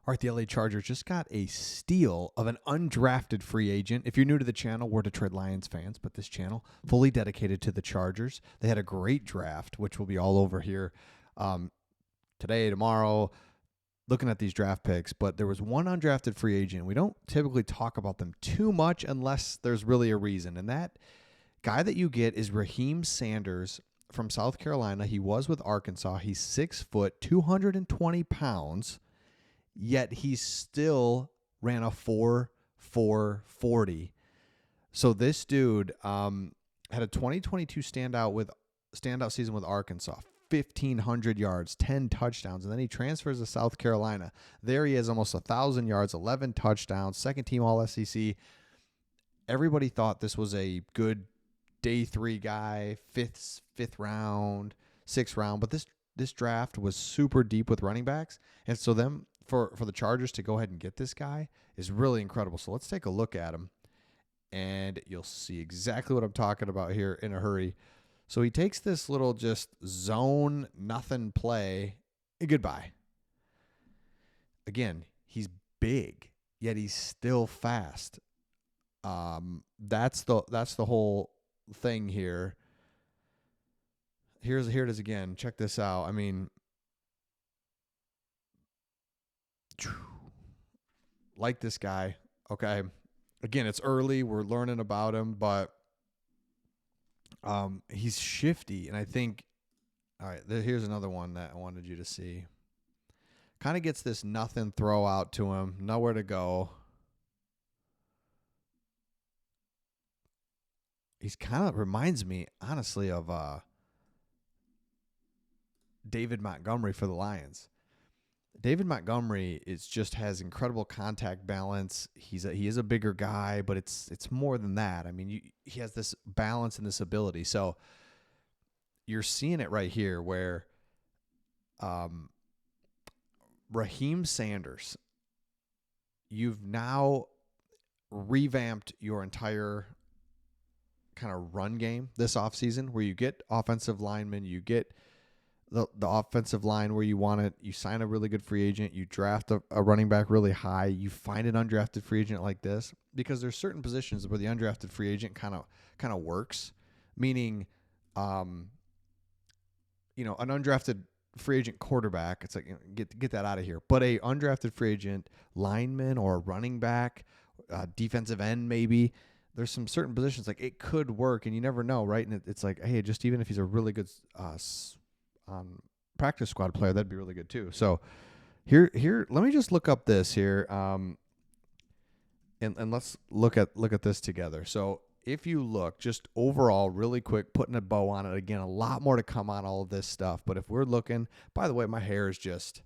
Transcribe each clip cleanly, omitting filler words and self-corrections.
All right, the LA Chargers just got a steal of an undrafted free agent. If you're new to the channel, we're Detroit Lions fans, but this channel fully dedicated to the Chargers. They had a great draft, which will be all over here today, tomorrow, looking at these draft picks. But there was one undrafted free agent. We don't typically talk about them too much unless there's really a reason. And that guy that you get is Raheem Sanders from South Carolina. He was with Arkansas. He's 6 foot, 220 pounds. Yet he still ran a 4.40. So this dude had a 2022 standout season with Arkansas, 1,500 yards, 10 touchdowns, and then he transfers to South Carolina. There he is, almost 1,000 yards, 11 touchdowns, second team All-SEC. Everybody thought this was a good day 3 guy, fifth round, sixth round, but this draft was super deep with running backs, and so for the Chargers to go ahead and get this guy is really incredible. So let's take a look at him, and you'll see exactly what I'm talking about here in a hurry. So he takes this little just zone nothing play, and goodbye. Again, he's big, yet he's still fast. That's the whole thing here. Here it is again. Check this out. I mean, like this guy. Okay. Again, it's early. We're learning about him, but he's shifty. And I think, all right, here's another one that I wanted you to see. Kind of gets this nothing throw out to him. Nowhere to go. He's kind of reminds me, honestly, of David Montgomery for the Lions. David Montgomery has incredible contact balance. He is a bigger guy, but it's more than that. I mean, he has this balance and this ability. So you're seeing it right here where Raheem Sanders, you've now revamped your entire kind of run game this offseason where you get offensive linemen, you get the offensive line where you want it. You sign a really good free agent. You draft a running back really high. You find an undrafted free agent like this because there's certain positions where the undrafted free agent kind of works, meaning, an undrafted free agent quarterback. It's like, get that out of here. But a undrafted free agent lineman or a running back, defensive end maybe. There's some certain positions like it could work, and you never know, right? And it's like, hey, just even if he's a really good practice squad player, that'd be really good too. So here, let me just look up this here, and let's look at this together. So if you look just overall really quick, putting a bow on it again, a lot more to come on all of this stuff. But if we're looking, by the way, my hair is just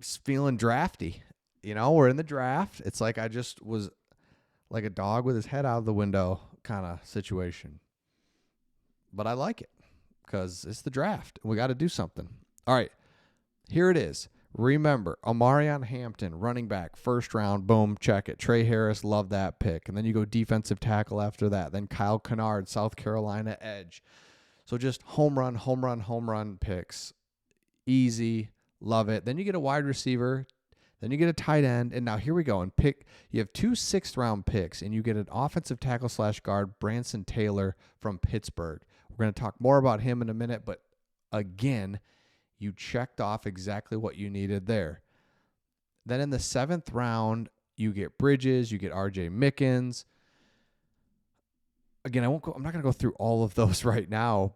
feeling drafty. We're in the draft. It's like I just was like a dog with his head out of the window kind of situation. But I like it because it's the draft. We got to do something. All right, here it is. Remember, Omarion Hampton, running back, first round, boom, check it. Trey Harris, love that pick. And then you go defensive tackle after that. Then Kyle Kennard, South Carolina edge. So just home run picks. Easy, love it. Then you get a wide receiver. Then you get a tight end. And now here we go. You have 2 6th-round picks, and you get an offensive tackle / guard, Branson Taylor from Pittsburgh. We're going to talk more about him in a minute, but again, you checked off exactly what you needed there. Then in the 7th round, you get Bridges, you get R.J. Mickens. Again, I'm not going to go through all of those right now,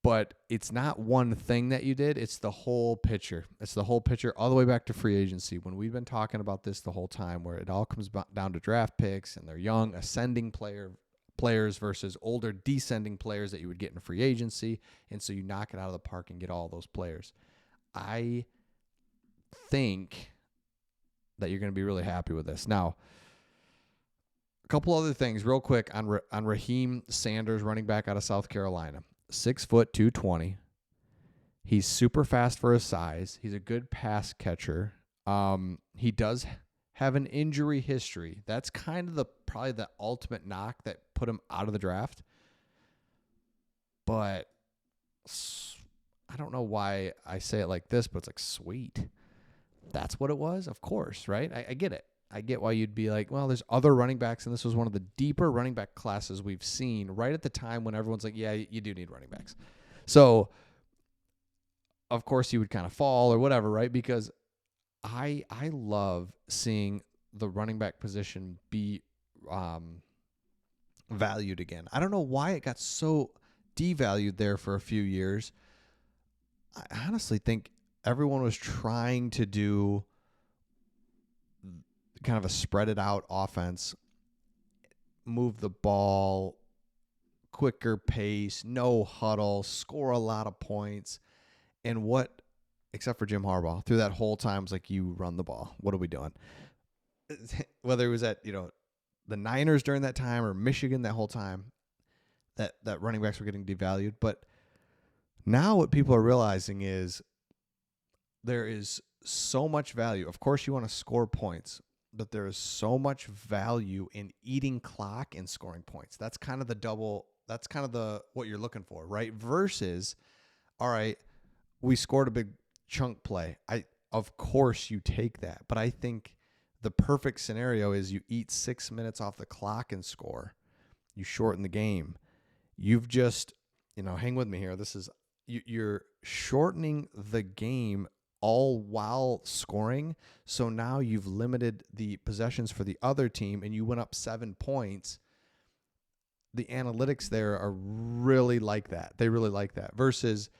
but it's not one thing that you did. It's the whole picture. It's the whole picture all the way back to free agency when we've been talking about this the whole time, where it all comes down to draft picks and they're young, ascending players versus older, descending players that you would get in free agency. And so you knock it out of the park and get all those players. I think that you're going to be really happy with this. Now, a couple other things real quick on Raheem Sanders, running back out of South Carolina. 6 foot, 220. He's super fast for his size. He's a good pass catcher. He does have an injury history. That's kind of probably the ultimate knock that put him out of the draft. But I don't know why I say it like this, but it's like, sweet. that's what it was, of course, right? I get it. I get why you'd be like, well, there's other running backs, and this was one of the deeper running back classes we've seen right at the time when everyone's like, yeah, you do need running backs. So, of course, you would kind of fall or whatever, right? Because I love seeing the running back position be valued again. I don't know why it got so devalued there for a few years. I honestly think everyone was trying to do kind of a spread it out offense, move the ball, quicker pace, no huddle, score a lot of points. And what, except for Jim Harbaugh, through that whole time was like, you run the ball. What are we doing? Whether it was at, the Niners during that time or Michigan that whole time, that running backs were getting devalued. But now what people are realizing is there is so much value. Of course, you want to score points, but there is so much value in eating clock and scoring points. That's kind of what you're looking for, right? Versus, all right, we scored a big chunk play. Of course you take that, but I think the perfect scenario is you eat 6 minutes off the clock and score. You shorten the game. You've just, hang with me here. You're shortening the game all while scoring. So now you've limited the possessions for the other team and you went up 7 points. The analytics there are really like that. They really like that. Versus,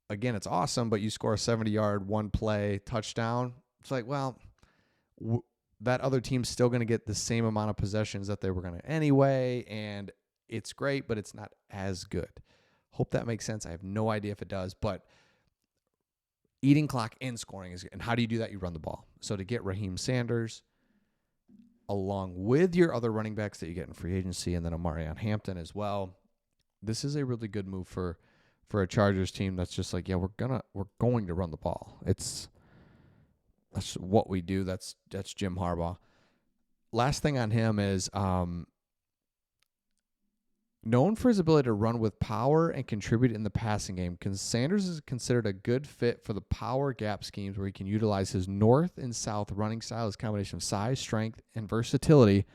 again, it's awesome, but you score a 70-yard, one play touchdown. It's like, well, that other team's still going to get the same amount of possessions that they were going to anyway, and it's great, but it's not as good. Hope that makes sense. I have no idea if it does, but eating clock and scoring is good. And how do you do that? You run the ball. So to get Raheem Sanders along with your other running backs that you get in free agency and then Amarion Hampton as well, this is a really good move for a Chargers team that's just like, yeah, we're going to run the ball. That's what we do. That's Jim Harbaugh. Last thing on him is known for his ability to run with power and contribute in the passing game. Sanders is considered a good fit for the power gap schemes where he can utilize his north and south running style. His combination of size, strength, and versatility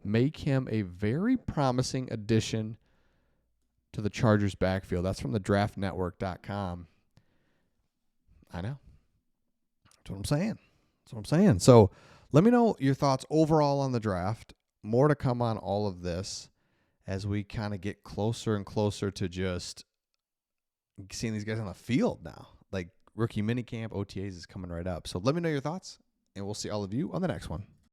make him a very promising addition to the Chargers backfield. That's from the draftnetwork.com. I know. That's what I'm saying. So let me know your thoughts overall on the draft. More to come on all of this as we kind of get closer and closer to just seeing these guys on the field now. Like rookie minicamp, OTAs is coming right up. So let me know your thoughts, and we'll see all of you on the next one.